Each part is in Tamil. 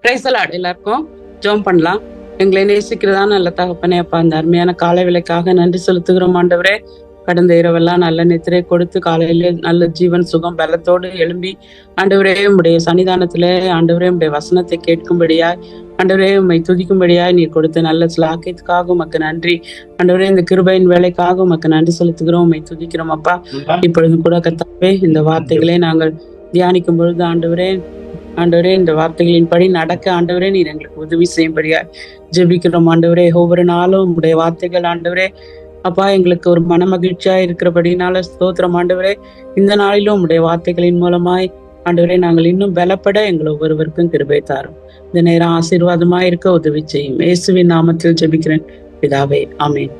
Praise the Lord. எல்லாருக்கும் ஜெபம் பண்ணலாம். எங்களை நேசிக்கிறதா நல்ல தகப்பனே, அப்பா அந்த அருமையான காலை வேளைக்காக நன்றி செலுத்துகிறோம் ஆண்டவரே. கடந்த இரவெல்லாம் நல்ல நித்திரை கொடுத்து காலையில நல்ல ஜீவன் சுகம் பலத்தோடு எழும்பி ஆண்டவரே உடைய சன்னிதானத்திலே ஆண்டவரே உடைய வசனத்தை கேட்கும்படியாய் ஆண்டவரே உம்மை துதிக்கும்படியாய் நீர் கொடுத்த நல்ல சிலாக்கியத்துக்காக உமக்கு நன்றி ஆண்டவரே. இந்த கிருபையின் வேலைக்காக உமக்கு நன்றி செலுத்துகிறோம், உம்மை துதிக்கிறோம் அப்பா. இப்பொழுது கூட கர்த்தாவே இந்த வார்த்தைகளை நாங்கள் தியானிக்கும் பொழுது ஆண்டவரே இந்த வார்த்தைகளின்படி நடக்க ஆண்டவரே நீர் எங்களுக்கு உதவி செய்யும்படியா ஜெபிக்கிறோம் ஆண்டவரே. ஒவ்வொரு நாளும் உடைய வார்த்தைகள் ஆண்டவரே அப்பா எங்களுக்கு ஒரு மன மகிழ்ச்சியா இருக்கிறபடினால ஸ்தோத்திரம் ஆண்டவரே. இந்த நாளிலும் உடைய வார்த்தைகளின் மூலமாய் ஆண்டவரே நாங்கள் இன்னும் பலப்பட எங்கள் ஒவ்வொருவருக்கும் கிருபை தாரும். இந்த நேரம் ஆசீர்வாதமாய் இருக்க உதவி செய்யும். இயேசுவின் நாமத்தில் ஜெபிக்கிறேன் பிதாவே, ஆமென்.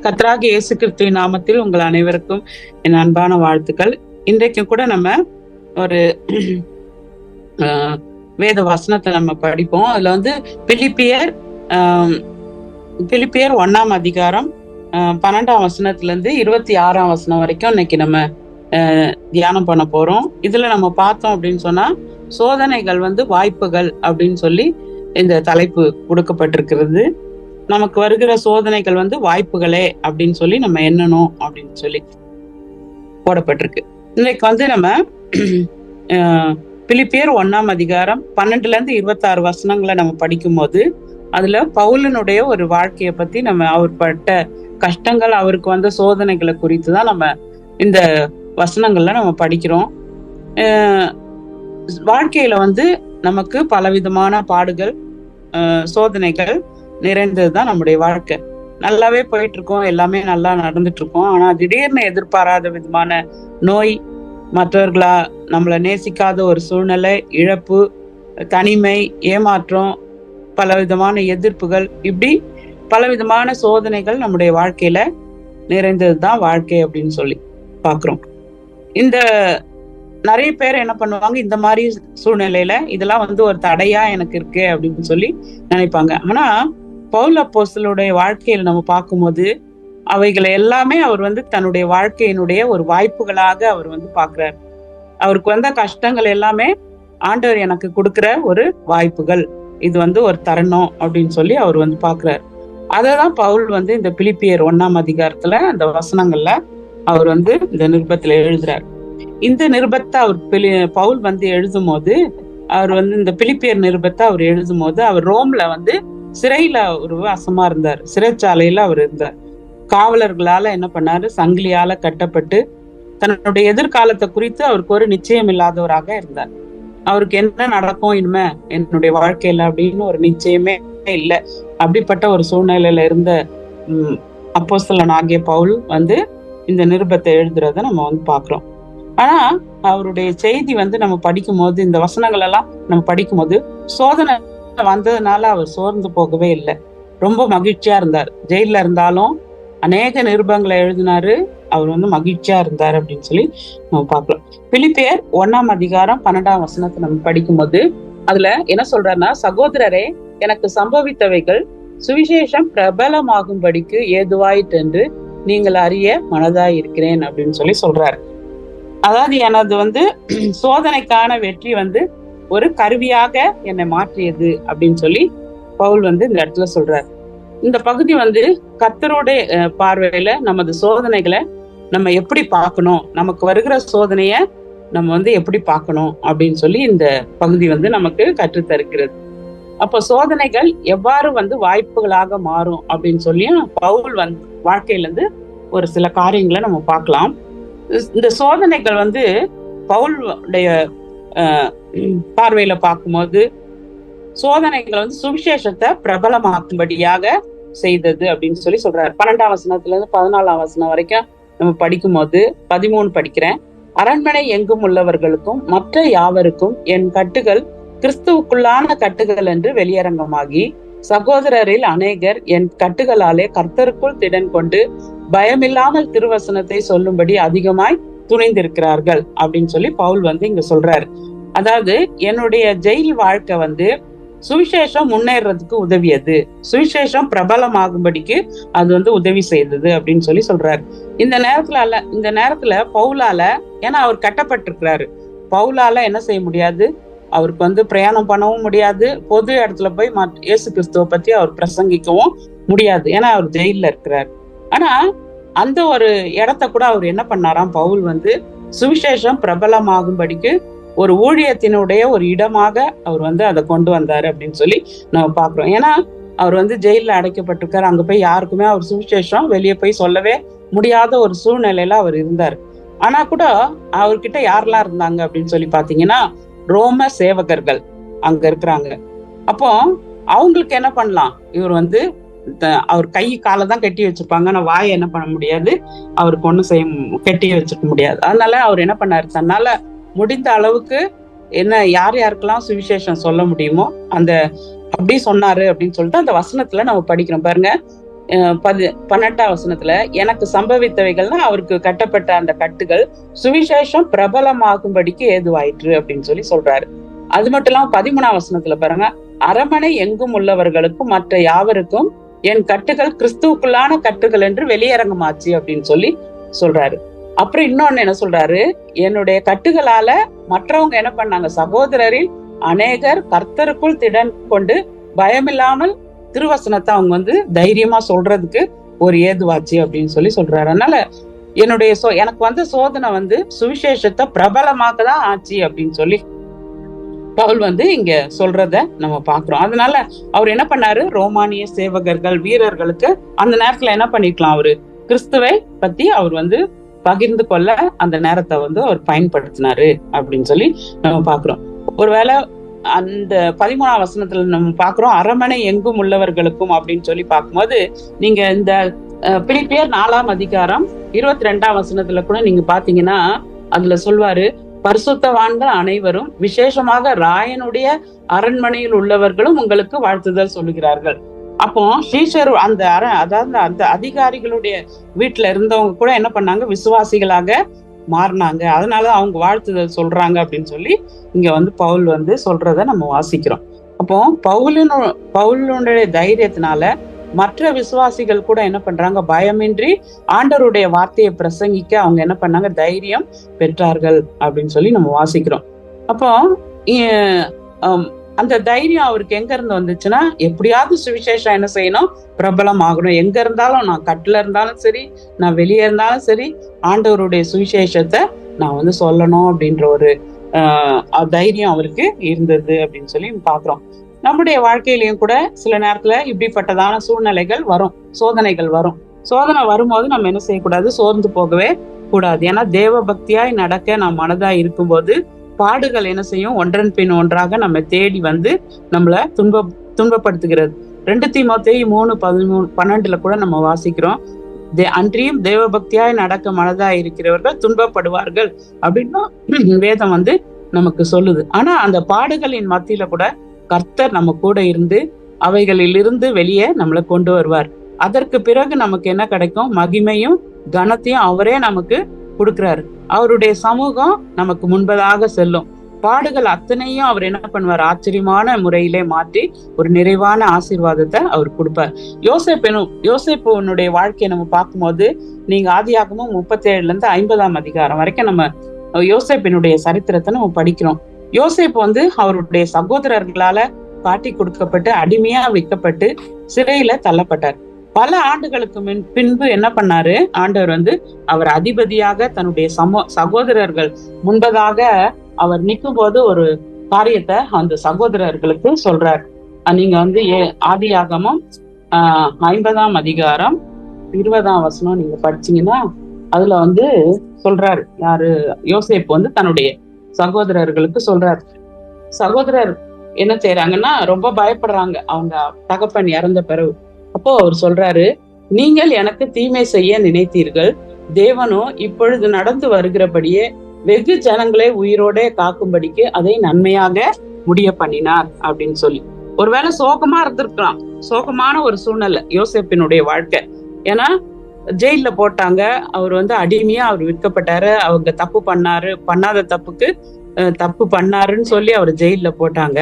கர்த்தராகிய இயேசு கிறிஸ்துவின் நாமத்தில் உங்கள் அனைவருக்கும் என் அன்பான வாழ்த்துக்கள். இன்றைக்கும் கூட நம்ம ஒரு வேத வசனத்தை நம்ம படிப்போம். அதுல வந்து பிலிப்பியர் 1ஆம் அதிகாரம் 12ஆம் வசனத்துல இருந்து 26ஆம் வசனம் வரைக்கும் இன்னைக்கு நம்ம தியானம் பண்ண போறோம். இதுல நம்ம பார்த்தோம் அப்படின்னு சொன்னா சோதனைகள் வந்து வாய்ப்புகள் அப்படின்னு சொல்லி இந்த தலைப்பு கொடுக்கப்பட்டிருக்கிறது. நமக்கு வருகிற சோதனைகள் வந்து வாய்ப்புகளே அப்படின்னு சொல்லி நம்ம எண்ணணும் அப்படின்னு சொல்லி போடப்பட்டிருக்கு. இன்னைக்கு வந்து நம்ம பிலிப்பியர் 1ஆம் அதிகாரம் 12ல இருந்து 26 வசனங்களை நம்ம படிக்கும் போது அதுல பவுலனுடைய ஒரு வாழ்க்கையை பத்தி நம்ம அவர் பட்ட கஷ்டங்கள் அவருக்கு வந்த சோதனைகளை குறித்து தான் நம்ம இந்த வசனங்கள்ல நம்ம படிக்கிறோம். வாழ்க்கையில வந்து நமக்கு பலவிதமான பாடுகள் சோதனைகள் நிறைந்ததுதான் நம்முடைய வாழ்க்கை. நல்லாவே போயிட்டு இருக்கோம், எல்லாமே நல்லா நடந்துட்டு இருக்கோம். ஆனா திடீர்னு எதிர்பாராத விதமான நோய், மற்றவர்களா நம்மளை நேசிக்காத ஒரு சூழ்நிலை, இழப்பு, தனிமை, ஏமாற்றம், பலவிதமான எதிர்ப்புகள், இப்படி பலவிதமான சோதனைகள் நம்முடைய வாழ்க்கையில நிறைந்ததுதான் வாழ்க்கை அப்படின்னு சொல்லி பாக்குறோம். இந்த நிறைய பேர் என்ன பண்ணுவாங்க, இந்த மாதிரி சூழ்நிலையில இதெல்லாம் வந்து ஒரு தடையா எனக்கு இருக்கு அப்படின்னு சொல்லி நினைப்பாங்க. ஆனா பவுல் அப்போஸ்தலருடைய வாழ்க்கையில நம்ம பார்க்கும்போது அவைகளை எல்லாமே அவர் வந்து தன்னுடைய வாழ்க்கையினுடைய ஒரு வாய்ப்புகளாக அவர் வந்து பாக்குறாரு. அவருக்கு வந்த கஷ்டங்கள் எல்லாமே ஆண்டவர் எனக்கு கொடுக்கிற ஒரு வாய்ப்புகள், இது வந்து ஒரு தருணம் அப்படின்னு சொல்லி அவர் வந்து பாக்குறாரு. அததான் பவுல் வந்து இந்த பிலிப்பியர் 1ஆம் அதிகாரத்துல அந்த வசனங்கள்ல அவர் வந்து இந்த நிருபத்துல எழுதுறாரு. இந்த நிருபத்தை அவர் பவுல் வந்து எழுதும் போது அவர் வந்து இந்த பிலிப்பியர் நிருபத்தை அவர் எழுதும் போது அவர் ரோம்ல வந்து சிறையில ஒரு வாசமா இருந்தார். சிறைச்சாலையில அவர் இருந்தார். காவலர்களால என்ன பண்ணாரு, சங்கிலியால கட்டப்பட்டு தன்னுடைய எதிர்காலத்தை குறித்து அவருக்கு ஒரு நிச்சயம் இல்லாதவராக இருந்தார். அவருக்கு என்ன நடக்கும் இனிமே என்னுடைய வாழ்க்கையில அப்படின்னு ஒரு நிச்சயமே இல்லை. அப்படிப்பட்ட ஒரு சூழ்நிலையில இருந்த அப்போஸ்தலன் ஆகிய பவுல் வந்து இந்த நிருபத்தை எழுதுறத நம்ம வந்து பாக்குறோம். ஆனா அவருடைய செய்தி வந்து நம்ம படிக்கும் போது, இந்த வசனங்கள் எல்லாம் நம்ம படிக்கும் போது சோதனை வந்ததுனால அவர் சோர்ந்து போகவே இல்லை, ரொம்ப மகிழ்ச்சியா இருந்தார். ஜெயில இருந்தாலும் அநேக நிருபங்களை எழுதினாரு, அவர் வந்து மகிழ்ச்சியா இருந்தார் அப்படின்னு சொல்லி நம்ம பார்க்கலாம். பிலிப்பியர் 1ஆம் அதிகாரம் 12ஆம் வசனத்தை நம்ம படிக்கும் போது அதுல என்ன சொல்றாருன்னா, சகோதரரே எனக்கு சம்பவித்தவைகள் சுவிசேஷம் பிரபலமாகும்படிக்கு ஏதுவாயிட்டு என்று நீங்கள் அறிய மனதாய் இருக்கிறேன் அப்படின்னு சொல்லி சொல்றாரு. அதாவது எனது வந்து சோதனைக்கான வெற்றி வந்து ஒரு கருவியாக என்னை மாற்றியது அப்படின்னு சொல்லி பவுல் வந்து இந்த இடத்துல சொல்றாரு. இந்த பகுதி வந்து கர்த்தருடைய பார்வையில நமது சோதனைகளை நம்ம எப்படி பார்க்கணும், நமக்கு வருகிற சோதனைய நம்ம வந்து எப்படி பார்க்கணும் அப்படின்னு சொல்லி இந்த பகுதி வந்து நமக்கு கற்றுத்தருக்கிறது. அப்போ சோதனைகள் எவ்வாறு வந்து வாய்ப்புகளாக மாறும் அப்படின்னு சொல்லியும் பவுல் வந்து வாழ்க்கையில இருந்து ஒரு சில காரியங்களை நம்ம பார்க்கலாம். இந்த சோதனைகள் வந்து பவுலுடைய பார்வையில பார்க்கும்போது சோதனைகள் வந்து சுவிசேஷத்தை பிரபலமாக்கும்படியாக செய்தது அப்படின்னு சொல்லி சொல்றாரு. 12ஆம் வசனத்துல இருந்து 14ஆம் வசனம் வரைக்கும் நம்ம படிக்கும் போது 13 படிக்கிறேன். அரண்மனை எங்கும் உள்ளவர்களுக்கும் மற்ற யாவருக்கும் என் கட்டுகள் கிறிஸ்துவுக்குள்ளான கட்டுகள் என்று வெளியரங்கமாகி சகோதரரில் அநேகர் என் கட்டுகளாலே கர்த்தருக்குள் திடன் கொண்டு பயமில்லாமல் திருவசனத்தை சொல்லும்படி அதிகமாய் துணிந்திருக்கிறார்கள் அப்படின்னு சொல்லி பவுல் வந்து இங்க சொல்றாரு. அதாவது என்னுடைய ஜெயில் வாழ்க்கை வந்து சுவிசேஷம் முன்னேறதுக்கு உதவியது, சுவிசேஷம் பிரபலமாகும்படிக்கு அது வந்து உதவி செய்தது அப்படின்னு சொல்லி சொல்றாரு. இந்த நேரத்துல பவுலால, ஏன்னா அவர் கட்டப்பட்டிருக்கிறாரு, பவுலால என்ன செய்ய முடியாது, அவருக்கு வந்து பிரயாணம் பண்ணவும் முடியாது, பொது இடத்துல போய் இயேசு கிறிஸ்துவ பத்தி அவர் பிரசங்கிக்கவும் முடியாது, ஏன்னா அவர் ஜெயில இருக்கிறார். ஆனா அந்த ஒரு இடத்த கூட அவர் என்ன பண்ணாராம், பவுல் வந்து சுவிசேஷம் பிரபலமாகும்படிக்கு ஒரு ஊழியத்தினுடைய ஒரு இடமாக அவர் வந்து அதை கொண்டு வந்தாரு அப்படின்னு சொல்லி நம்ம பாக்குறோம். ஏன்னா அவர் வந்து ஜெயில அடைக்கப்பட்டிருக்காரு, அங்க போய் யாருக்குமே அவர் சுவிசேஷம் வெளியே போய் சொல்லவே முடியாத ஒரு சூழ்நிலையில அவர் இருந்தார். ஆனா கூட அவர்கிட்ட யாரெல்லாம் இருந்தாங்க அப்படின்னு சொல்லி பாத்தீங்கன்னா, ரோம சேவகர்கள் அங்க இருக்கிறாங்க. அப்போ அவங்களுக்கு என்ன பண்ணலாம், இவர் வந்து அவர் கை காலை தான் கட்டி வச்சிருப்பாங்க, ஆனா வாயை என்ன பண்ண முடியாது, அவருக்கு ஒண்ணும் செய்ய கட்டி வச்சுக்க முடியாது. அதனால அவர் என்ன பண்ணாரு, தன்னால முடிந்த அளவுக்கு என்ன யார் யாருக்கெல்லாம் சுவிசேஷம் சொல்ல முடியுமோ அந்த அப்படி சொன்னாரு அப்படின்னு சொல்லிட்டு அந்த வசனத்துல நம்ம படிக்கிறோம் பாருங்க. 12ஆம் வசனத்துல, எனக்கு சம்பவித்தவைகள்னா அவருக்கு கட்டப்பட்ட அந்த கட்டுகள் சுவிசேஷம் பிரபலமாகும்படிக்கு ஏதுவாயிற்று அப்படின்னு சொல்லி சொல்றாரு. அது மட்டும் இல்லாம 13ஆம் வசனத்துல பாருங்க, அரமனை எங்கும் உள்ளவர்களுக்கும் மற்ற யாவருக்கும் என் கட்டுகள் கிறிஸ்துவுக்குள்ளான கட்டுகள் என்று வெளியரங்கமாச்சு அப்படின்னு சொல்லி சொல்றாரு. அப்புறம் இன்னொன்னு என்ன சொல்றாரு, என்னுடைய கட்டுகளால மற்றவங்க என்ன பண்ணாங்க, சகோதரரில் அநேகர் கர்த்தருக்குள் திடன் கொண்டு பயமில்லாமல் திருவசனத்தை அவங்க வந்து தைரியமா சொல்றதுக்கு ஒரு ஏதுவாச்சு அப்படின்னு சொல்லி சொல்றாரு. அதனால என்னுடைய எனக்கு வந்து சோதனை வந்து சுவிசேஷத்தை பிரபலமாக்க தான் ஆச்சு அப்படின்னு சொல்லி பவுல் வந்து இங்க சொல்றத நம்ம பாக்குறோம். அதனால அவர் என்ன பண்ணாரு, ரோமானிய சேவகர்கள் வீரர்களுக்கு அந்த நேரத்துல என்ன பண்ணிக்கலாம், அவரு கிறிஸ்துவை பத்தி அவர் வந்து பகிர்ந்து கொள்ள அந்த நேரத்தை வந்து அவர் பயன்படுத்தினாரு அப்படின்னு சொல்லி நம்ம பாக்குறோம். ஒருவேளை அந்த 13ஆம் வசனத்துல நம்ம பாக்குறோம், அரமனை எங்கும் உள்ளவர்களுக்கும் அப்படின்னு சொல்லி பார்க்கும்போது, நீங்க இந்த பிலிப்பியர் 4ஆம் அதிகாரம் 22ஆம் வசனத்துல கூட நீங்க பாத்தீங்கன்னா அதுல சொல்வாரு, பரிசுத்தவான்கள் அனைவரும் விசேஷமாக ராயனுடைய அரண்மனையில் உள்ளவர்களும் உங்களுக்கு வாழ்த்துதல் சொல்லுகிறார்கள். அப்போ சீஷர் அந்த அதாவது அந்த அதிகாரிகளுடைய வீட்டுல இருந்தவங்க கூட என்ன பண்ணாங்க, விசுவாசிகளாக மாறினாங்க, அதனால அவங்க வாழ்த்துதல் சொல்றாங்க அப்படின்னு சொல்லி இங்க வந்து பவுல் வந்து சொல்றத நம்ம வாசிக்கிறோம். அப்போ பவுலுடைய தைரியத்தினால மற்ற விசுவாசிகள் கூட என்ன பண்றாங்க, பயமின்றி ஆண்டவருடைய வார்த்தையை பிரசங்கிக்க அவங்க என்ன பண்ணாங்க, தைரியம் பெற்றார்கள் அப்படின்னு சொல்லி நம்ம வாசிக்கிறோம். அப்போ அந்த தைரியம் அவருக்கு எங்க இருந்து வந்துச்சுன்னா, எப்படியாவது சுவிசேஷம் என்ன செய்யணும், பிரபலம் ஆகணும், எங்க இருந்தாலும், நான் கட்டுல இருந்தாலும் சரி, நான் வெளியே இருந்தாலும் சரி, ஆண்டவருடைய சுவிசேஷத்தை நான் வந்து சொல்லணும் அப்படின்ற ஒரு தைரியம் அவருக்கு இருந்தது அப்படின்னு சொல்லி பாக்குறோம். நம்முடைய வாழ்க்கையிலயும் கூட சில நேரத்துல இப்படிப்பட்டதான சூழ்நிலைகள் வரும், சோதனைகள் வரும். சோதனை வரும்போது நம்ம என்ன செய்யக்கூடாது, சோர்ந்து போகவே கூடாது. ஏன்னா தேவ பக்தியாய் நடக்க நாம் மனதாய் இருக்கும்போது பாடுகள் என்ன செய்யும், ஒன்றன் பின் ஒன்றாக நம்ம தேடி வந்து நம்மள துன்பப்படுத்துகிறது. 2 தீமோத்தேயு 3:12 கூட நம்ம வாசிக்கிறோம், அன்றியும் தேவ பக்தியாய் நடக்க மனதாய் இருக்கிறவர்கள் துன்பப்படுவார்கள் அப்படின்னு வேதம் வந்து நமக்கு சொல்லுது. ஆனா அந்த பாடுகளின் மத்தியில கூட கர்த்தர் நம்ம கூட இருந்து அவைகளிலிருந்து வெளியே நம்மளை கொண்டு வருவார். அதற்கு பிறகு நமக்கு என்ன கிடைக்கும், மகிமையும் கனத்தையும் அவரே நமக்கு கொடுக்கிறாரு. அவருடைய சமூகம் நமக்கு முன்பதாக செல்லும். பாடுகள் அத்தனையும் அவர் என்ன பண்ணுவார், ஆச்சரியமான முறையிலே மாற்றி ஒரு நிறைவான ஆசீர்வாதத்தை அவர் கொடுப்பார். யோசேப்புனுடைய வாழ்க்கையை நம்ம பார்க்கும்போது, நீங்க ஆதியாகமம் 37-50ஆம் அதிகாரம் வரைக்கும் நம்ம யோசேப்பினுடைய சரித்திரத்தை நம்ம படிக்கிறோம். யோசேப்பு வந்து அவருடைய சகோதரர்களால காட்டி கொடுக்கப்பட்டு அடிமையா வைக்கப்பட்டு சிறையில தள்ளப்பட்டார். பல ஆண்டுகளுக்கு பின்பு என்ன பண்ணாரு, ஆண்டவர் வந்து அவர் அதிபதியாக தன்னுடைய சகோதரர்கள் முன்பதாக அவர் நிற்கும் போது ஒரு காரியத்தை அந்த சகோதரர்களுக்கு சொல்றார். நீங்க வந்து ஆதியாகமம் 50ஆம் அதிகாரம் 20ஆம் வசனம் நீங்க படிச்சீங்கன்னா அதுல வந்து சொல்றாரு, யாரு, யோசேப்பு வந்து தன்னுடைய சகோதரர்களுக்கு சொல்றாரு. சகோதரர் என்ன செய்யறாங்கன்னா ரொம்ப பயப்படுறாங்க அவங்க தகப்பன் இறந்த பிறகு. அப்போ அவர் சொல்றாரு, நீங்கள் எனக்கு தீமை செய்ய நினைத்தீர்கள், தேவனோ இப்பொழுது நடந்து வருகிறபடியே வெகு ஜனங்களை உயிரோட காக்கும்படிக்கு அதை நன்மையாக முடிய பண்ணினார் அப்படின்னு சொல்லி. ஒருவேளை சோகமா இருந்திருக்கலாம், சோகமான ஒரு சூழ்நிலை யோசேப்பினுடைய வாழ்க்கை. ஏன்னா ஜெயில போட்டாங்க, அவர் வந்து அடிமையா அவர் விற்கப்பட்டாரு, அவங்க தப்பு பண்ணாத தப்புக்கு தப்பு பண்ணாருன்னு சொல்லி அவர் ஜெயில போட்டாங்க.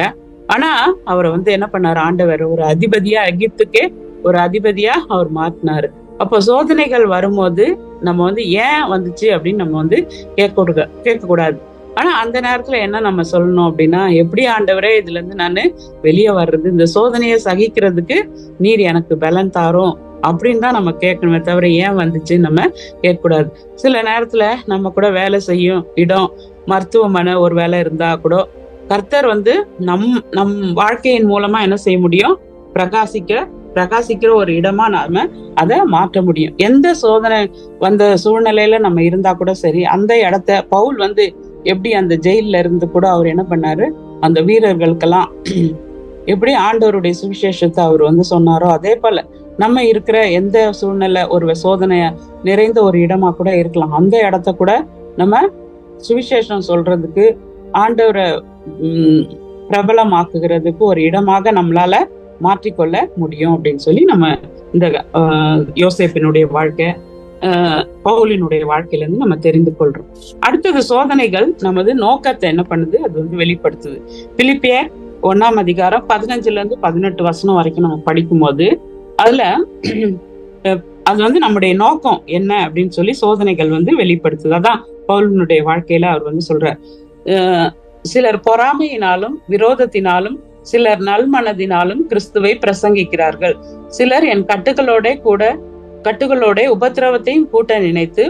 ஆனா அவரை வந்து என்ன பண்ணாரு, ஆண்டவர் ஒரு அதிபதியா, எகிப்துக்கே ஒரு அதிபதியா அவர் மாத்தினாரு. அப்போ சோதனைகள் வரும்போது நம்ம வந்து ஏன் வந்துச்சு அப்படின்னு நம்ம வந்து கேட்க கூடாது. ஆனா அந்த நேரத்துல என்ன நம்ம சொல்லணும் அப்படின்னா, எப்படி ஆண்டவரே இதுல இருந்து நான் வெளியே வர்றது, இந்த சோதனையை சகிக்கிறதுக்கு நீர் எனக்கு பலன் தாரும் அப்படின்னு தான் நம்ம கேட்கணுமே தவிர ஏன் வந்துச்சு நம்ம கேட்கக்கூடாது. சில நேரத்துல நம்ம கூட வேலை செய்யும் இடம், மருத்துவமனை ஒரு வேலை இருந்தா கூட கர்த்தர் வந்து நம் வாழ்க்கையின் மூலமா என்ன செய்ய முடியும், பிரகாசிக்கிற ஒரு இடமா நாம அதை மாற்ற முடியும். எந்த சோதனை வந்த சூழ்நிலையில நம்ம இருந்தா கூட சரி, அந்த இடத்த பவுல் வந்து எப்படி அந்த ஜெயில இருந்து கூட அவர் என்ன பண்ணாரு, அந்த வீரர்களுக்கெல்லாம் எப்படி ஆண்டவருடைய சுவிசேஷத்தை அவர் வந்து சொன்னாரோ, அதே போல நம்ம இருக்கிற எந்த சூழ்நிலை ஒரு சோதனைய நிறைந்த ஒரு இடமா கூட இருக்கலாம், அந்த இடத்த கூட நம்ம சுவிசேஷம் சொல்றதுக்கு ஆண்டவரை பிரபலமாக்குகிறதுக்கு ஒரு இடமாக நம்மளால மாற்றிக்கொள்ள முடியும் அப்படின்னு சொல்லி நம்ம இந்த யோசேப்பினுடைய வாழ்க்கை, பவுலினுடைய வாழ்க்கையில இருந்து நம்ம தெரிந்து கொள்றோம். அடுத்தது சோதனைகள் நமது நோக்கத்தை என்ன பண்ணுது, அது வந்து வெளிப்படுத்துது. பிலிப்பியர் 1 அதிகாரம் 15-18 வரைக்கும் நம்ம படிக்கும் போது அதுல அது வந்து நம்முடைய நோக்கம் என்ன அப்படின்னு சொல்லி சோதனைகள் வந்து வெளிப்படுத்துது. அதான் பவுலினுடைய வாழ்க்கையில அவர் வந்து சொல்றார், சிலர் பொறாமையினாலும் விரோதத்தினாலும் சிலர் நல்மனதினாலும் கிறிஸ்துவை பிரசங்கிக்கிறார்கள். சிலர் என் கட்டுகளோட உபத்திரவத்தையும் கூட்ட நினைத்து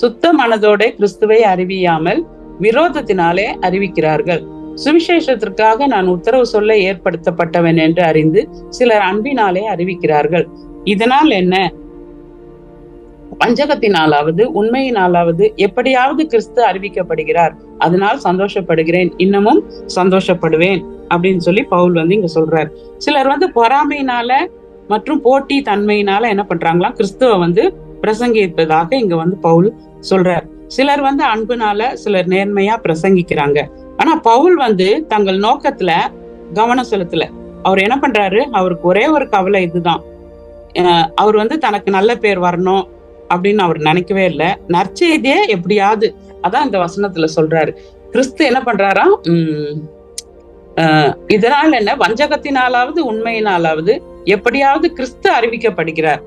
சுத்த மனதோட கிறிஸ்துவை அறிவியாமல் விரோதத்தினாலே அறிவிக்கிறார்கள். சுவிசேஷத்திற்காக நான் உத்தரவு சொல்ல ஏற்படுத்தப்பட்டவன் என்று அறிந்து சிலர் அன்பினாலே அறிவிக்கிறார்கள். இதனால் என்ன, வஞ்சகத்தினாலாவது உண்மையினாலாவது எப்படியாவது கிறிஸ்து அறிவிக்கப்படுகிறார், அதனால் சந்தோஷப்படுகிறேன், இன்னமும் சந்தோஷப்படுவேன் அப்படின்னு சொல்லி பவுல் வந்து இங்க சொல்றாரு. சிலர் வந்து பொறாமையினால மற்றும் போட்டி தன்மையினால என்ன பண்றாங்களாம், கிறிஸ்துவ வந்து பிரசங்கிப்பதாக இங்க வந்து பவுல் சொல்றார். சிலர் வந்து அன்புனால, சிலர் நேர்மையா பிரசங்கிக்கிறாங்க. ஆனா பவுல் வந்து தங்கள் நோக்கத்துல கவனம் செலுத்தல. அவர் என்ன பண்றாரு, அவருக்கு ஒரே ஒரு கவலை இதுதான், அவர் வந்து தனக்கு நல்ல பேர் வரணும் அப்படின்னு அவர் நினைக்கவே இல்லை. நற்செய்தியே எப்படியாவது, அதான் இந்த வசனத்துல சொல்றாரு, கிறிஸ்து என்ன பண்றாரா, இதனால என்ன, வஞ்சகத்தினாலாவது உண்மையினாலாவது எப்படியாவது கிறிஸ்து அறிவிக்கப்படுகிறார்.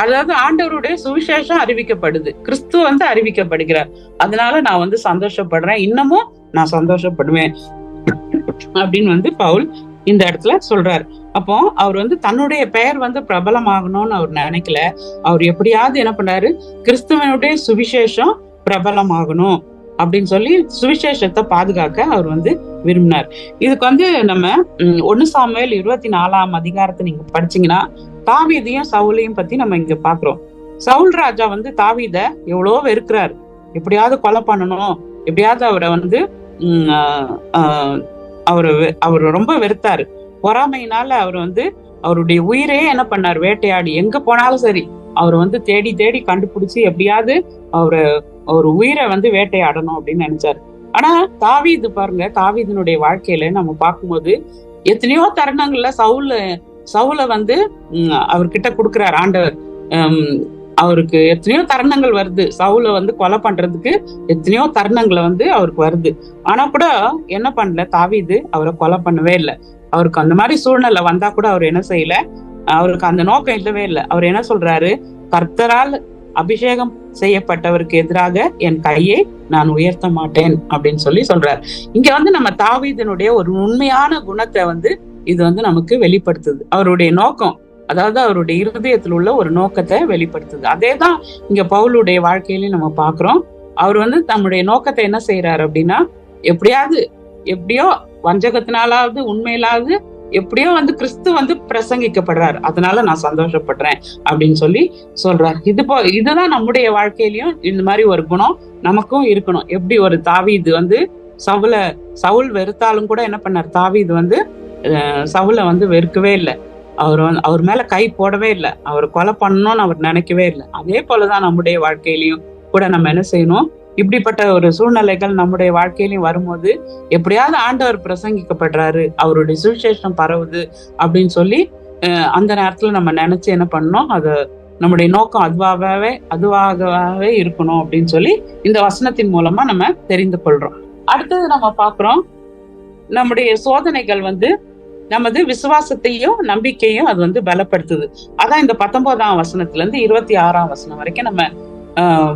அதாவது ஆண்டவருடைய சுவிசேஷம் அறிவிக்கப்படுது, கிறிஸ்து வந்து அறிவிக்கப்படுகிறார், அதனால நான் வந்து சந்தோஷப்படுறேன், இன்னமும் நான் சந்தோஷப்படுவேன் அப்படின்னு வந்து பவுல் இந்த இடத்துல சொல்றாரு. அப்போ அவர் வந்து தன்னுடைய பெயர் வந்து பிரபலமாகணும்னு அவர் நினைக்கல. அவர் எப்படியாவது என்ன பண்ணாரு, கிறிஸ்துவனுடைய சுவிசேஷம் பிரபலமாகணும் அப்படின்னு சொல்லி சுவிசேஷத்தை பாதுகாக்க அவர் வந்து விரும்பினார். இதுக்கு வந்து நம்ம 1 சாமுவேல் 24 அதிகாரத்தை நீங்க படிச்சீங்கன்னா தாவீதையும் சவுலையும் பத்தி நம்ம இங்க பாக்குறோம். சவுல் ராஜா வந்து தாவீத எவ்வளோ வெறுக்கிறாரு, எப்படியாவது கொலை பண்ணணும், எப்படியாவது அவரை வந்து அவரு ரொம்ப வெறுத்தாரு. பொறாமையினால அவர் வந்து அவருடைய உயிரையே என்ன பண்ணார், வேட்டையாடி எங்க போனாலும் சரி அவர் வந்து தேடி தேடி கண்டுபிடிச்சு எப்படியாவது அவர் உயிரை வந்து வேட்டையாடணும் அப்படின்னு நினைச்சாரு. ஆனா தாவீது பாருங்க, தாவீதினுடைய வாழ்க்கையில நம்ம பார்க்கும்போது எத்தனையோ தருணங்கள்ல சவுல வந்து அவர்கிட்ட கொடுக்குறாரு ஆண்டவர். அவருக்கு எத்தனையோ தருணங்கள் வருது, சவுல வந்து கொலை பண்றதுக்கு எத்தனையோ தருணங்களை வந்து அவருக்கு வருது. ஆனா கூட என்ன பண்ணல, தாவீது அவரை கொலை பண்ணவே இல்லை. அவருக்கு அந்த மாதிரி சூழ்நிலை வந்தா கூட அவர் என்ன செய்யல, அவருக்கு அந்த நோக்கம் இல்லவே இல்லை. அவர் என்ன சொல்றாரு, கர்த்தரால் அபிஷேகம் செய்யப்பட்டவருக்கு எதிராக என் கையை நான் உயர்த்த மாட்டேன் அப்படின்னு சொல்லி சொல்றாரு. இங்க வந்து நம்ம தாவீதினுடைய ஒரு உண்மையான குணத்தை வந்து இது வந்து நமக்கு வெளிப்படுத்துது. அவருடைய நோக்கம், அதாவது அவருடைய இருதயத்தில் உள்ள ஒரு நோக்கத்தை வெளிப்படுத்துது. அதேதான் இங்க பவுலுடைய வாழ்க்கையிலையும் நம்ம பாக்குறோம். அவர் வந்து தம்முடைய நோக்கத்தை என்ன செய்யறாரு அப்படின்னா, எப்படியோ வஞ்சகத்தினாலாவது உண்மையிலாவது எப்படியோ வந்து கிறிஸ்து வந்து பிரசங்கிக்கப்படுறாரு, அதனால நான் சந்தோஷப்படுறேன் அப்படின்னு சொல்லி சொல்றாரு. இதுதான் நம்முடைய வாழ்க்கையிலயும் இந்த மாதிரி ஒரு குணம் நமக்கும் இருக்கணும். எப்படி ஒரு தாவீது வந்து சவுல் வெறுத்தாலும் கூட என்ன பண்ணார், தாவீது வந்து சவுலை வந்து வெறுக்கவே இல்லை, அவர் மேல கை போடவே இல்லை, அவர் கொலை பண்ணணும்னு அவர் நினைக்கவே இல்லை. அதே போலதான் நம்முடைய வாழ்க்கையிலையும் கூட நம்ம என்ன செய்யணும், இப்படிப்பட்ட ஒரு சூழ்நிலைகள் நம்முடைய வாழ்க்கையிலையும் வரும்போது எப்படியாவது ஆண்டவர் பிரசங்கிக்கப்படுறாரு, அவருடைய சுவிசேஷம் பரவுது அப்படின்னு சொல்லி அந்த நேரத்துல நம்ம நினைச்சு என்ன பண்ணணும், அது நம்முடைய நோக்கம் அதுவாகவே இருக்கணும் அப்படின்னு சொல்லி இந்த வசனத்தின் மூலமா நம்ம தெரிந்து கொள்றோம். அடுத்தது நம்ம பாக்குறோம், நம்முடைய சோதனைகள் வந்து நமது விசுவாசத்தையும் நம்பிக்கையும் அது வந்து பலப்படுத்துது. அதான் இந்த 19ஆம் வசனத்துல இருந்து 26ஆம் வசனம் வரைக்கும் நம்ம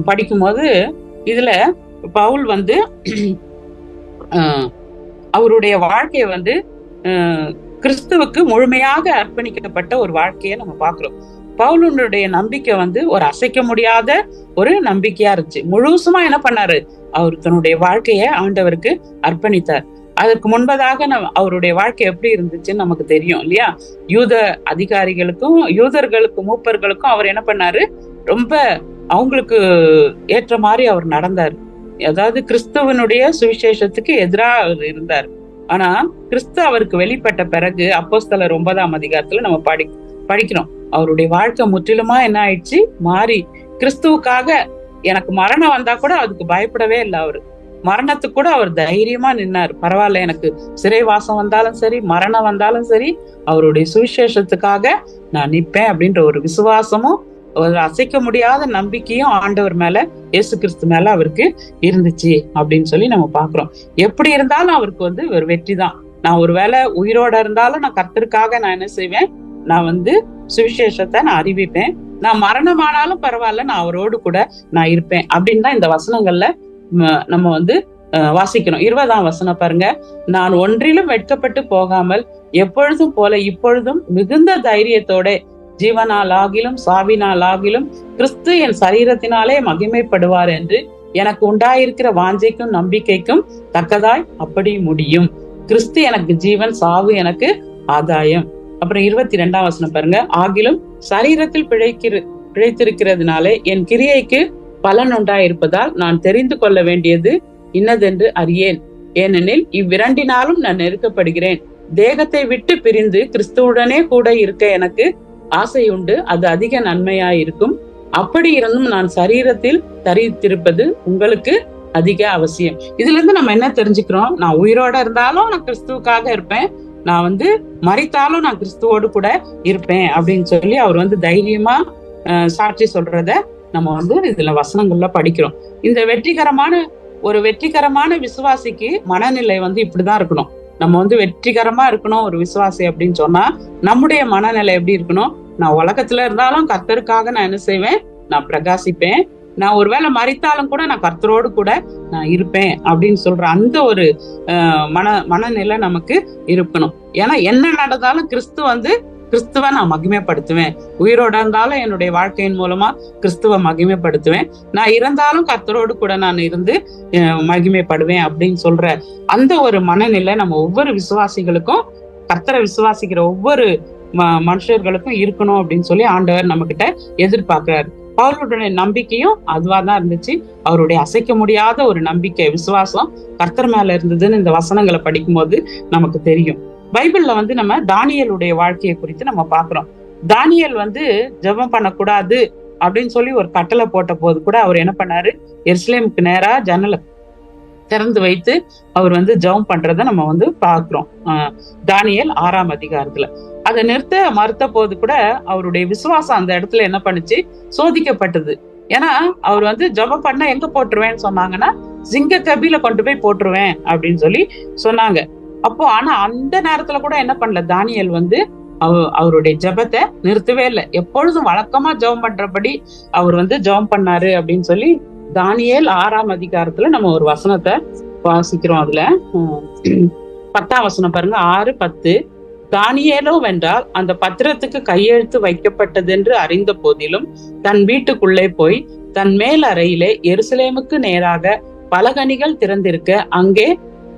படிக்கும் போது இதுல பவுல் வந்து ஆஹ் அவருடைய வாழ்க்கைய வந்து கிறிஸ்துவுக்கு முழுமையாக அர்ப்பணிக்கப்பட்ட ஒரு வாழ்க்கையை நம்ம பாக்குறோம். பவுலுடைய நம்பிக்கை வந்து ஒரு அசைக்க முடியாத ஒரு நம்பிக்கையா இருந்துச்சு. முழுசுமா என்ன பண்ணாரு, அவர் தன்னுடைய வாழ்க்கைய ஆண்டவருக்கு அர்ப்பணித்தார். அதுக்கு முன்பதாக அவருடைய வாழ்க்கை எப்படி இருந்துச்சுன்னு நமக்கு தெரியும் இல்லையா? யூத அதிகாரிகளுக்கும் யூதர்களுக்கும் மூப்பர்களுக்கும் அவர் என்ன பண்ணாரு, ரொம்ப அவங்களுக்கு ஏற்ற மாதிரி அவர் நடந்தார். அதாவது கிறிஸ்துவனுடைய சுவிசேஷத்துக்கு எதிராக அவர் இருந்தார். ஆனா கிறிஸ்து அவருக்கு வெளிப்பட்ட பிறகு அப்போஸ்தலர் 9ஆம் அதிகாரத்துல நம்ம படிக்கிறோம். அவருடைய வாழ்க்கை முற்றிலுமா என்ன ஆயிடுச்சு, மாறி கிறிஸ்துவுக்காக எனக்கு மரணம் வந்தா கூட அதுக்கு பயப்படவே இல்லை. அவரு மரணத்துக்கு கூட அவர் தைரியமா நின்னார். பரவாயில்ல, எனக்கு சிறைவாசம் வந்தாலும் சரி, மரணம் வந்தாலும் சரி, அவருடைய சுவிசேஷத்துக்காக நான் நிற்பேன் அப்படின்ற ஒரு விசுவாசமும் ஒரு அசைக்க முடியாத நம்பிக்கையும் ஆண்டவர் மேல, இயேசு கிறிஸ்து மேல அவருக்கு இருந்துச்சு அப்படின்னு சொல்லி நம்ம பாக்குறோம். எப்படி இருந்தாலும் அவருக்கு வந்து ஒரு வெற்றி தான். நான் ஒருவேளை உயிரோட இருந்தாலும் நான் கர்த்தருக்காக நான் என்ன செய்வேன், நான் வந்து சுவிசேஷத்தை நான் அறிவிப்பேன். நான் மரணமானாலும் பரவாயில்ல, நான் அவரோடு கூட நான் இருப்பேன் அப்படின்னு தான் இந்த வசனங்கள்ல நம்ம வந்து வாசிக்கிறோம். 20ஆம் வசனம் பாருங்க. நான் ஒன்றிலும் வெட்கப்பட்டு போகாமல் எப்பொழுதும் போல இப்பொழுதும் மிகுந்த தைரியத்தோட ஜீவனால் ஆகிலும் சாவினால் ஆகிலும் கிறிஸ்து என் சரீரத்தினாலே மகிமைப்படுவார் என்று எனக்கு உண்டாயிருக்கிற வாஞ்சைக்கும் நம்பிக்கைக்கும் தக்கதாய் அப்படி முடியும். கிறிஸ்து எனக்கு ஜீவன், சாவு எனக்கு ஆதாயம். அப்புறம் 22ஆம் வசனம் பாருங்க. ஆகிலும் சரீரத்தில் பிழைத்திருக்கிறதுனாலே என் கிரியைக்கு பலன் உண்டாயிருப்பதால் நான் தெரிந்து கொள்ள வேண்டியது இன்னதென்று அறியேன். ஏனெனில் இவ்விரண்டினாலும் நான் நெருக்கப்படுகிறேன். தேகத்தை விட்டு பிரிந்து கிறிஸ்துவுடனே கூட இருக்க எனக்கு ஆசை உண்டு, அது அதிக நன்மையாயிருக்கும். அப்படி இருந்தும் நான் சரீரத்தில் தரித்திருப்பது உங்களுக்கு அதிக அவசியம். இதுல இருந்து நம்ம என்ன தெரிஞ்சுக்கிறோம், நான் உயிரோட இருந்தாலும் நான் கிறிஸ்துவுக்காக இருப்பேன், நான் வந்து மரித்தாலும் நான் கிறிஸ்துவோடு கூட இருப்பேன் அப்படின்னு சொல்லி அவர் வந்து தைரியமா சாட்சி சொல்றத நம்ம வந்து இதுல வசனங்கள்ல படிக்கிறோம். இந்த வெற்றிகரமான விசுவாசிக்கு மனநிலை வந்து இப்படிதான் இருக்கணும். நம்ம வந்து வெற்றிகரமா இருக்கணும் ஒரு விசுவாசி அப்படின்னு சொன்னா நம்முடைய மனநிலை எப்படி இருக்கணும், நான் உலகத்துல இருந்தாலும் கர்த்தருக்காக நான் என்ன செய்வேன், நான் பிரகாசிப்பேன், நான் ஒருவேளை மரித்தாலும் கூட நான் கர்த்தரோடு கூட நான் இருப்பேன் அப்படின்னு சொல்ற அந்த ஒரு மனநிலை நமக்கு இருக்கணும். ஏன்னா என்ன நடந்தாலும் கிறிஸ்துவ நான் மகிமைப்படுத்துவேன். உயிரோட இருந்தாலும் என்னுடைய வாழ்க்கையின் மூலமா கிறிஸ்துவ மகிமைப்படுத்துவேன். நான் இறந்தாலும் கர்த்தரோடு கூட நான் இருந்து மகிமைப்படுவேன் அப்படின்னு சொல்ற அந்த ஒரு மனநிலை நம்ம ஒவ்வொரு விசுவாசிகளுக்கும், கர்த்தரை விசுவாசிக்கிற ஒவ்வொரு மனுஷர்களுக்கும் இருக்கணும் அப்படின்னு சொல்லி ஆண்டவர் நம்ம கிட்ட எதிர்பார்க்கிறாரு. பவுலுடைய நம்பிக்கையும் அதுவாதான் இருந்துச்சு. அவருடைய அசைக்க முடியாத ஒரு நம்பிக்கை, விசுவாசம் கர்த்தர் மேல இருந்ததுன்னு இந்த வசனங்களை படிக்கும்போது நமக்கு தெரியும். பைபிள்ல வந்து நம்ம தானியேலுடைய வாழ்க்கையை குறித்து நம்ம பாக்குறோம். தானியேல் வந்து ஜெபம் பண்ணக்கூடாது அப்படின்னு சொல்லி ஒரு கட்டளை போட்ட போது கூட அவர் என்ன பண்ணாரு, எருசலேமுக்கு நேரா ஜன்னலை திறந்து வைத்து அவர் வந்து ஜெபம் பண்றத நம்ம வந்து பாக்குறோம். தானியேல் 6ஆம் அதிகாரத்துல அதை மறுத்த போது கூட அவருடைய விசுவாசம் அந்த இடத்துல என்ன பண்ணுச்சு, சோதிக்கப்பட்டது. ஏன்னா அவர் வந்து ஜெபம் பண்ண எங்க போட்டுருவேன்னு சொன்னாங்கன்னா, சிங்க கபில கொண்டு போய் போட்டுருவேன் அப்படின்னு சொல்லி சொன்னாங்க. அப்போ ஆனா அந்த நேரத்துல கூட என்ன பண்ணல, தானியேல் வந்து அவருடைய ஜெபத்தை நிறுத்தவே இல்லை. எப்பொழுதும் வழக்கமா ஜெபம் பண்றபடி அவர் வந்து ஜெபம் பண்ணாரு அப்படின்னு சொல்லி தானியேல் 6ஆம் அதிகாரத்துல நம்ம ஒரு வசனத்தை வாசிக்கிறோம். அதுல 10ஆம் வசனம் பாருங்க. 6:10. தானியேலோ வென்றால் அந்த பத்திரத்துக்கு கையெழுத்து வைக்கப்பட்டது என்று அறிந்த போதிலும் தன் வீட்டுக்குள்ளே போய் தன் மேல் அறையிலே எருசலேமுக்கு நேராக பலகணிகள் திறந்திருக்க அங்கே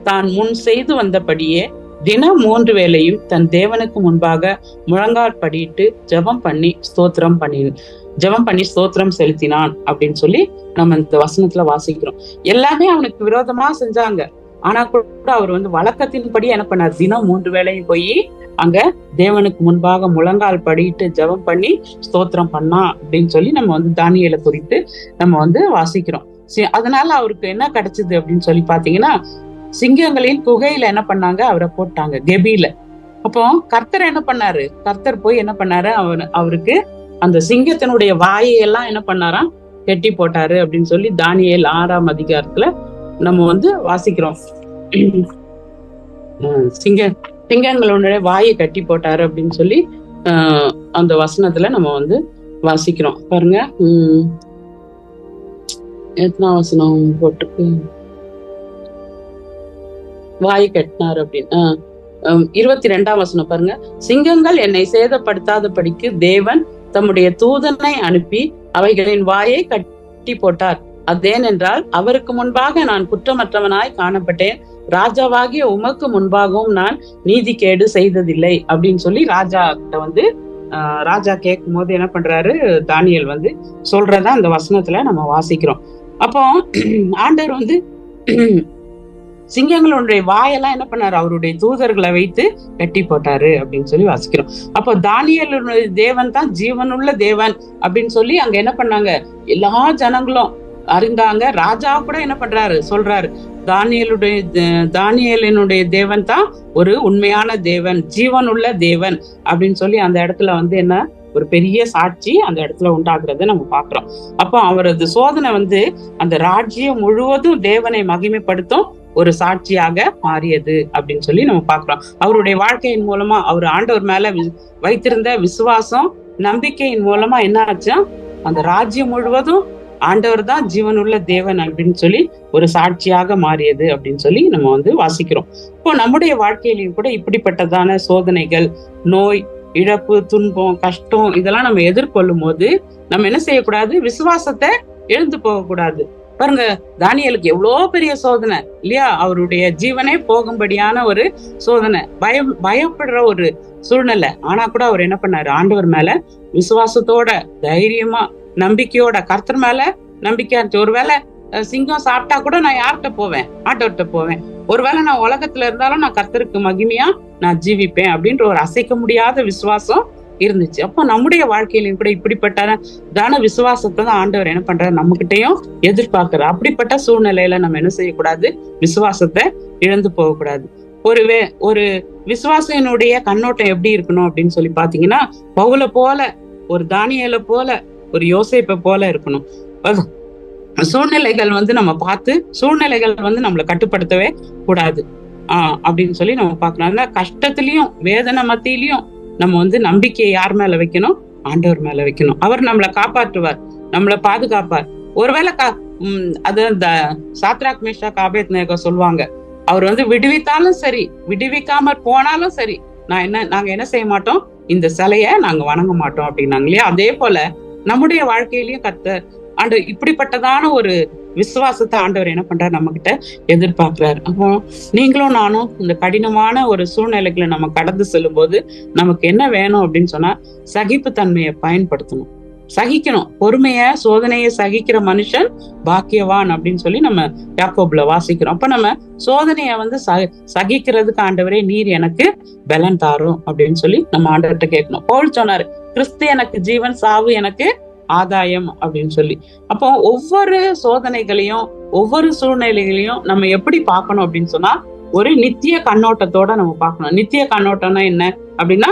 தான் முன் செய்து வந்தபடியே தினம் 3 வேளையும் தன் தேவனுக்கு முன்பாக முழங்கால் படிட்டு ஜெபம் பண்ணி ஸ்தோத்திரம் செலுத்தினான் அப்படின்னு சொல்லி நம்ம இந்த வசனத்துல வாசிக்கிறோம். எல்லாமே அவனுக்கு விரோதமா செஞ்சாங்க. ஆனா கூட அவர் வந்து வழக்கத்தின்படி என்ன பண்ணார், தினம் 3 வேளையும் போய் அங்க தேவனுக்கு முன்பாக முழங்கால் படிட்டு ஜெபம் பண்ணி ஸ்தோத்திரம் பண்ணா அப்படின்னு சொல்லி நம்ம வந்து தானியேலை குறித்து நம்ம வந்து வாசிக்கிறோம். அதனால அவருக்கு என்ன கிடைச்சது அப்படின்னு சொல்லி பாத்தீங்கன்னா, சிங்கங்களின் குகையில என்ன பண்ணாங்க, அவரை போட்டாங்க கெபில. அப்போ கர்த்தர் என்ன பண்ணாரு, கர்த்தர் போய் என்ன பண்ணாரு, அவருக்கு அந்த சிங்கத்தினுடைய வாயையெல்லாம் என்ன பண்ணாராம், கெட்டி போட்டாரு அப்படின்னு சொல்லி தானியேல் 6ஆம் அதிகாரத்துல நம்ம வந்து வாசிக்கிறோம். சிங்கங்களுடைய வாயை கட்டி போட்டாரு அப்படின்னு சொல்லி அந்த வசனத்துல நம்ம வந்து வாசிக்கிறோம். பாருங்க, எத்தனாம் வசனம் போட்டுருக்கு, வாயை கட்டினார் அப்படின்னு. 22ஆம் வசனம் பாருங்க. சிங்கங்கள் என்னை சேதப்படுத்தாதபடிக்கு தேவன் தம்முடைய தூதனை அனுப்பி அவைகளின் வாயை கட்டி போட்டார். அதேனென்றால் அவருக்கு முன்பாக நான் குற்றமற்றவனாய் காணப்பட்டேன், ராஜாவாகிய உமக்கு முன்பாகவும் நான் நீதிகேடு செய்ததில்லை அப்படின்னு சொல்லி ராஜா கிட்ட வந்து ராஜா கேட்கும் போது என்ன பண்றாரு, தானியேல் வந்து சொல்றதா அந்த வசனத்துல நம்ம வாசிக்கிறோம். அப்போ ஆண்டவர் வந்து சிங்கங்களுடைய வாயெல்லாம் என்ன பண்ணாரு, அவருடைய தூதர்களை வைத்து கட்டி போட்டாரு அப்படின்னு சொல்லி வாசிக்கிறோம். அப்போ தானியேலுடைய தேவன் தான் ஜீவனுள்ள தேவன் அப்படின்னு சொல்லி அங்க என்ன பண்ணாங்க, எல்லா ஜனங்களும் அறிந்தாங்க. ராஜா கூட என்ன பண்றாரு, சொல்றாரு, தானியேலினுடைய தேவன் தான் ஒரு உண்மையான தேவன், ஜீவனுள்ள தேவன் அப்படின்னு சொல்லி அந்த இடத்துல வந்து என்ன ஒரு பெரிய சாட்சி அந்த இடத்துல உண்டாக்குறத நம்ம பாக்குறோம். அப்போ அவரது சோதனை வந்து அந்த ராஜ்யம் முழுவதும் தேவனை மகிமைப்படுத்தும் ஒரு சாட்சியாக மாறியது அப்படின்னு சொல்லி நம்ம பாக்குறோம். அவருடைய வாழ்க்கையின் மூலமா அவர் ஆண்டவர் மேல வைத்திருந்த விசுவாசம் நம்பிக்கையின் மூலமா என்ன ஆச்சா, அந்த ராஜ்யம் முழுவதும் ஆண்டவர் தான் ஜீவனுள்ள தேவன் அப்படின்னு சொல்லி ஒரு சாட்சியாக மாறியது அப்படின்னு சொல்லி நம்ம வந்து வாசிக்கிறோம். இப்போ நம்முடைய வாழ்க்கையிலையும் கூட இப்படிப்பட்டதான சோதனைகள், நோய், இழப்பு, துன்பம், கஷ்டம் இதெல்லாம் நம்ம எதிர்கொள்ளும் போது நம்ம என்ன செய்யக்கூடாது, விசுவாசத்தை எழுந்து போகக்கூடாது. பாருங்க, தானியேலுக்கு எவ்வளோ பெரிய சோதனை இல்லையா, அவருடைய ஜீவனே போகும்படியான ஒரு சோதனை, பயப்படுற ஒரு சூழ்நிலை. ஆனா கூட அவர் என்ன பண்ணாரு, ஆண்டவர் மேல விசுவாசத்தோட தைரியமா நம்பிக்கையோட கர்த்தர் மேல நம்பிக்கையா இருந்துச்சு. ஒருவேளை சிங்கம் சாப்பிட்டா கூட நான் யார்கிட்ட போவேன், ஆண்டவர்கிட்ட போவேன். ஒருவேளை நான் உலகத்துல இருந்தாலும் நான் கர்த்தருக்கு மகிமையா நான் ஜீவிப்பேன் அப்படின்ற ஒரு அசைக்க முடியாத விசுவாசம் இருந்துச்சு. அப்போ நம்முடைய வாழ்க்கையிலும் கூட இப்படிப்பட்ட விசுவாசத்தை தான் ஆண்டவர் என்ன பண்றாரு, நம்ம கிட்டையும் எதிர்பார்க்கிறார். அப்படிப்பட்ட சூழ்நிலையில நம்ம என்ன செய்யக்கூடாது, விசுவாசத்தை இழந்து போகக்கூடாது. ஒரு விசுவாசனுடைய கண்ணோட்டம் எப்படி இருக்கணும் அப்படின்னு சொல்லி பாத்தீங்கன்னா, பவுல போல, ஒரு தானியேலை போல, ஒரு யோசேப்பை போல இருக்கணும். சூழ்நிலைகள் வந்து நம்ம பார்த்து சூழ்நிலைகள் வந்து நம்மளை கட்டுப்படுத்தவே கூடாது அப்படின்னு சொல்லி நம்ம பார்க்கணும். கஷ்டத்திலயும் வேதனை மத்தியிலையும் நம்ம வந்து நம்பிக்கையை யார் மேல வைக்கணும், ஆண்டவர் மேல வைக்கணும். அவர் நம்மளை காப்பாற்றுவார், நம்மளை பாதுகாப்பார். ஒருவேளை அது இந்த சாத்ராக் மேஷாக் ஆபேத்நேகோ சொல்லுவாங்க, அவர் வந்து விடுவித்தாலும் சரி விடுவிக்காம போனாலும் சரி நாங்க என்ன செய்ய மாட்டோம், இந்த சிலைய நாங்க வணங்க மாட்டோம் அப்படின்னாங்க இல்லையா. அதே போல நம்முடைய வாழ்க்கையிலயும் இப்படிப்பட்டதான ஒரு விசுவாசத்தை ஆண்டவர் என்ன பண்றாரு, நம்ம கிட்ட எதிர்பார்க்கிறாரு. அப்போ நீங்களும் நானும் இந்த கடினமான ஒரு சூழ்நிலைகளை நம்ம கடந்து செல்லும் போது நமக்கு என்ன வேணும் அப்படின்னு சொன்னா, சகிப்பு தன்மையை பயன்படுத்தணும், சகிக்கணும். பொறுமைய சோதனையை சகிக்கிற மனுஷன் பாக்கியவான் அப்படின்னு சொல்லி நம்ம யாக்கோபுல வாசிக்கிறோம். அப்ப நம்ம சோதனைய வந்து சகிக்கிறதுக்கு ஆண்டவரே நீர் எனக்கு பலன் தாரும் அப்படின்னு சொல்லி நம்ம ஆண்டவர்கிட்ட கேட்கணும். பவுல் சொன்னாரு, கிறிஸ்து எனக்கு ஜீவன், சாவு எனக்கு ஆதாயம் அப்படின்னு சொல்லி. அப்போ ஒவ்வொரு சோதனைகளையும் ஒவ்வொரு சூழ்நிலைகளையும் நம்ம எப்படி பார்க்கணும் அப்படின்னு சொன்னா, ஒரு நித்திய கண்ணோட்டத்தோட நம்ம பார்க்கணும். நித்திய கண்ணோட்டம்னா என்ன அப்படின்னா,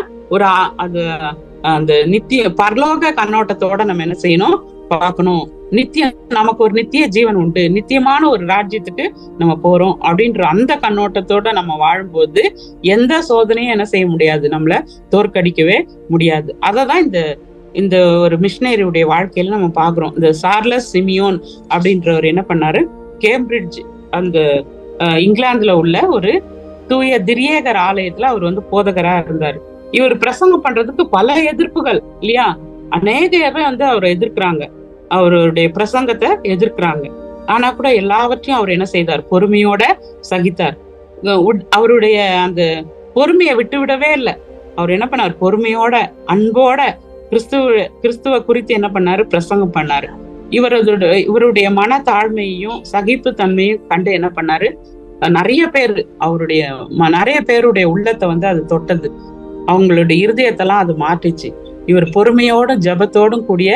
அந்த நித்திய பரலோக கண்ணோட்டத்தோட நம்ம என்ன செய்யணும், பார்க்கணும். நமக்கு ஒரு நித்திய ஜீவன் உண்டு, நித்தியமான ஒரு ராஜ்யத்துக்கு நம்ம போறோம் அப்படின்ற அந்த கண்ணோட்டத்தோட நம்ம வாழும்போது எந்த சோதனையும் என்ன செய்ய முடியாது, நம்மள தோற்கடிக்கவே முடியாது. அததான் இந்த ஒரு மிஷினரியுடைய வாழ்க்கையில நம்ம பாக்குறோம். இந்த சார்லஸ் சிமியோன் அப்படின்றவர் என்ன பண்ணாரு, கேம்பிரிட்ஜ் அந்த இங்கிலாந்துல உள்ள ஒரு தூய திரியேகர் ஆலயத்துல அவர் வந்து போதகரா இருந்தாரு. இவர் பிரசங்கம் பண்றதுக்கு பல எதிர்ப்புகள் இல்லையா, அநேக பேர் வந்து அவரை எதிர்க்கிறாங்க, அவருடைய பிரசங்கத்தை எதிர்க்கிறாங்க. ஆனா கூட எல்லாவற்றையும் அவர் என்ன செய்தார், பொறுமையோட சகித்தார். அவருடைய அந்த பொறுமையை விட்டு விடவே இல்லை. அவர் என்ன பண்ணார், பொறுமையோட அன்போட கிறிஸ்துவ குறித்து என்ன பண்ணாரு, பிரசங்கம் பண்ணாரு. இவருடைய மன தாழ்மையையும் சகிப்பு தன்மையும் கண்டு என்ன பண்ணாரு, நிறைய பேருடைய உள்ளத்தை வந்து அது தொட்டது, அவங்களுடைய இருதயத்தெல்லாம் அது மாற்றிச்சு. இவர் பொறுமையோட ஜபத்தோடும் கூடிய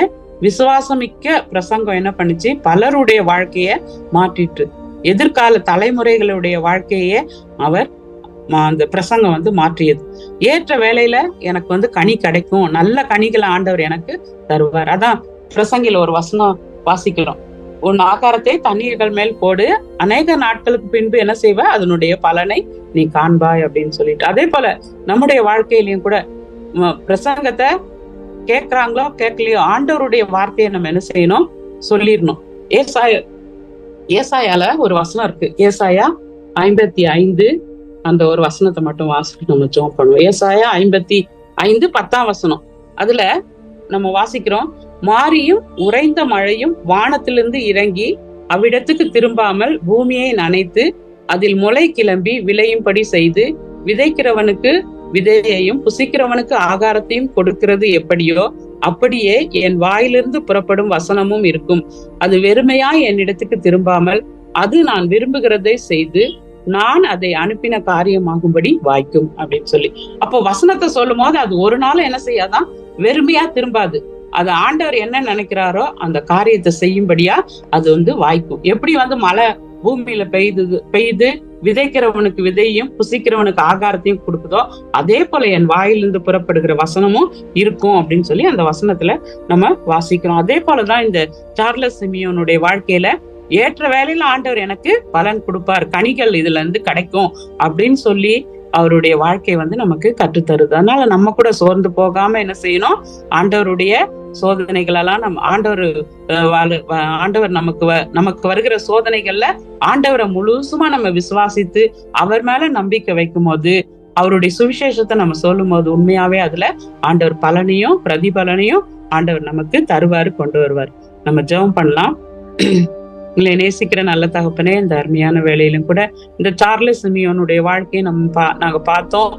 விசுவாசமிக்க பிரசங்கம் என்ன பண்ணுச்சு, பலருடைய வாழ்க்கைய மாற்றிட்டு, எதிர்கால தலைமுறைகளுடைய வாழ்க்கையே அவர் அந்த பிரசங்கம் வந்து மாற்றியது. ஏற்ற வேலையில எனக்கு வந்து கனி கிடைக்கும், நல்ல கனிகளை ஆண்டவர் எனக்கு தருவார். அதான் பிரசங்கில ஒரு வசனம் வாசிக்கிறோம், உன் ஆகாரத்தை தண்ணீர்கள் மேல் போடு, அநேக நாட்களுக்கு பின்பு என்ன செய்வ, அதனுடைய பலனை நீ காண்பாய் அப்படின்னு சொல்லிட்டு. அதே போல நம்முடைய வாழ்க்கையிலையும் கூட பிரசங்கத்தை கேட்கிறாங்களோ கேட்கலையோ ஆண்டவருடைய வார்த்தையை நம்ம என்ன செய்யணும், சொல்லிடணும். ஏசாயால ஒரு வசனம் இருக்கு, ஏசாயா 55 அந்த ஒரு வசனத்தை மட்டும் வாசிச்சு நம்ம ஜெபம் பண்ணுவோம். ஏசாயா 55 10 அதுல நம்ம வாசிக்கிறோம், மாரியும் உறைந்த மழையும் வானத்திலிருந்து இறங்கி அவ்விடத்துக்கு திரும்பாமல் பூமியை நனைத்து அதில் முளை கிளம்பி விளையும்படி செய்து விதைக்கிறவனுக்கு விதையையும் புசிக்கிறவனுக்கு ஆகாரத்தையும் கொடுக்கிறது எப்படியோ அப்படியே என் வாயிலிருந்து புறப்படும் வசனமும் இருக்கும். அது வெறுமையாய் என்னிடத்துக்கு திரும்பாமல் அது நான் விரும்புகிறதை செய்து நான் அதை அனுப்பின காரியமாகும்படி வாய்க்கும் அப்படின்னு சொல்லி. அப்போ வசனத்தை சொல்லும் போது அது ஒரு நாள் என்ன செய்யாதான், வெறுமையா திரும்பாது. அது ஆண்டவர் என்ன நினைக்கிறாரோ அந்த காரியத்தை செய்யும்படியா அது வாய்க்கும். எப்படி மழை பூமியில பெய்து விதைக்கிறவனுக்கு விதையும் புசிக்கிறவனுக்கு ஆகாரத்தையும் கொடுக்குதோ அதே போல என் வாயிலிருந்து புறப்படுகிற வசனமும் இருக்கும் அப்படின்னு சொல்லி அந்த வசனத்துல நம்ம வாசிக்கிறோம். அதே போலதான் இந்த சார்லஸ் சிமியோனுடைய வாழ்க்கையில ஏற்ற வேலையில ஆண்டவர் எனக்கு பலன் கொடுப்பார், கனிகள் இதுல இருந்து கிடைக்கும் அப்படின்னு சொல்லி அவருடைய வாழ்க்கை நமக்கு கற்றுத்தருது. அதனால நம்ம கூட சோர்ந்து போகாம என்ன செய்யணும், ஆண்டவருடைய சோதனைகள் எல்லாம் நம்ம ஆண்டவர் நமக்கு வருகிற சோதனைகள்ல ஆண்டவரை முழுசுமா நம்ம விசுவாசித்து அவர் மேல நம்பிக்கை வைக்கும் போது, அவருடைய சுவிசேஷத்தை நம்ம சொல்லும் போது உண்மையாவே அதுல ஆண்டவர் பலனையும் பிரதிபலனையும் ஆண்டவர் நமக்கு தருவாரு, கொண்டு வருவார். நம்ம ஜெபம் பண்ணலாம். உங்களை நேசிக்கிற நல்ல தகப்பனே, இந்த அருமையான வேலையிலும் கூட இந்த சார்லஸ் சிமியோனுடைய வாழ்க்கையை நாங்க பார்த்தோம்,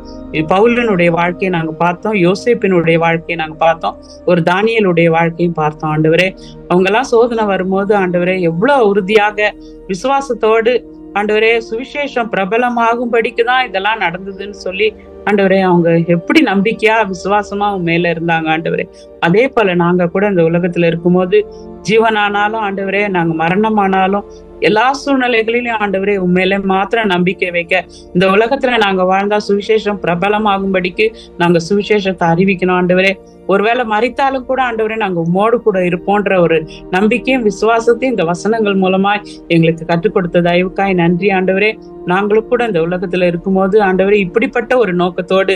பவுலனுடைய வாழ்க்கையை நாங்க பார்த்தோம், யோசேப்பினுடைய வாழ்க்கையை நாங்க பார்த்தோம், ஒரு தானியலுடைய வாழ்க்கையும் பார்த்தோம். ஆண்டவரே, அவங்க எல்லாம் சோதனை வரும்போது ஆண்டவரே எவ்வளவு உறுதியாக விசுவாசத்தோடு ஆண்டவரே சுவிசேஷம் பிரபலமாகும்படிக்குதான் இதெல்லாம் நடந்ததுன்னு சொல்லி ஆண்டவரே அவங்க எப்படி நம்பிக்கையா விசுவாசமா அவங்க மேல இருந்தாங்க. ஆண்டவரே, அதே போல நாங்க கூட இந்த உலகத்துல இருக்கும்போது ஜீவனானாலும் ஆண்டவரே, நாங்க மரணமானாலும் எல்லா சூழ்நிலைகளிலும் ஆண்டவரே உண்மையில மாத்திரம் நம்பிக்கை வைக்க, இந்த உலகத்துல நாங்க வாழ்ந்தா சுவிசேஷம் பிரபலமாகும்படிக்கு நாங்க சுவிசேஷத்தை அறிவிக்கணும். ஆண்டவரே, ஒருவேளை மறித்தாலும் கூட ஆண்டவரே நாங்க உம்மோடு கூட இருப்போன்ற ஒரு நம்பிக்கையும் விசுவாசத்தையும் இந்த வசனங்கள் மூலமா எங்களுக்கு கற்றுக் கொடுத்த தயவுக்காய் நன்றி. ஆண்டவரே, நாங்களும் கூட இந்த உலகத்துல இருக்கும்போது ஆண்டவரே இப்படிப்பட்ட ஒரு நோக்கத்தோடு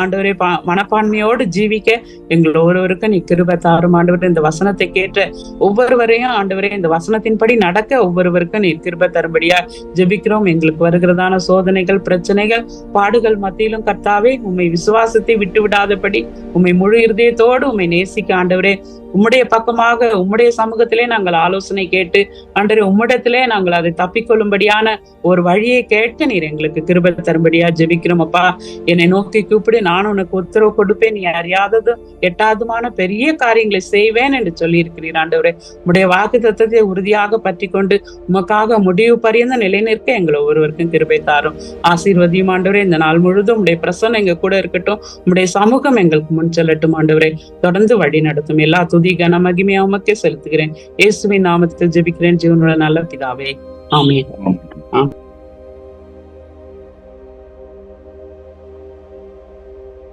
ஆண்டவரே மனப்பான்மையோடு ஜீவிக்க எங்கள் ஒவ்வொருவருக்கும் நீ கிருபை தாரும். ஆண்டவரே, இந்த வசனத்தை கேட்ட ஒவ்வொருவரையும் ஆண்டவரே இந்த வசனத்தின்படி நடக்க ஒவ்வொருவருக்கும் நீ கிருபை தரும்படியா ஜெபிக்கிறோம். எங்களுக்கு வருகிறதான சோதனைகள், பிரச்சனைகள், பாடுகள் மத்தியிலும் கர்த்தாவே உம்மை விசுவாசத்தை விட்டு விடாதபடி உம்மை முழு இருதயத்தோடு உம்மை நேசிக்க ஆண்டவரே உம்முடைய பக்கமாக உம்முடைய சமூகத்திலே நாங்கள் ஆலோசனை கேட்டு ஆண்டவரே உம்மிடத்திலே நாங்கள் அதை தப்பிக்கொள்ளும்படியான ஒரு வழியை கேட்டு நீர் எங்களுக்கு கிருபை தரும்படியா ஜெபிக்கிறோம். அப்பா, என்னை நோக்கி கூப்பிடு, நான் உனக்கு உத்தரவு கொடுப்பேன், நீ அறியாததும் எட்டாதுமான பெரிய காரியங்களை செய்வேன் என்று சொல்லி இருக்கிறீர். ஆண்டவரே, உம்முடைய வாக்கு தத்தத்தை உறுதியாக பற்றி கொண்டு உமக்காக முடிவு பரியந்த நிலை நிற்க எங்களை ஒவ்வொருவருக்கும் கிருபை தாரும். ஆசீர்வதியும் ஆண்டவரே. இந்த நாள் முழுதும் உடைய பிரசன்னம் எங்க கூட இருக்கட்டும், உம்முடைய சமூகம் எங்களுக்கு முன் செல்லட்டும். ஆண்டவரே, தொடர்ந்து வழி நடத்தும். எல்லா துதி கன மகிமையா உமக்கே செலுத்துகிறேன். இயேசுவின் நாமத்தில் ஜெபிக்கிறேன் ஜீவனுள்ள நல்ல பிதாவே, ஆமென்.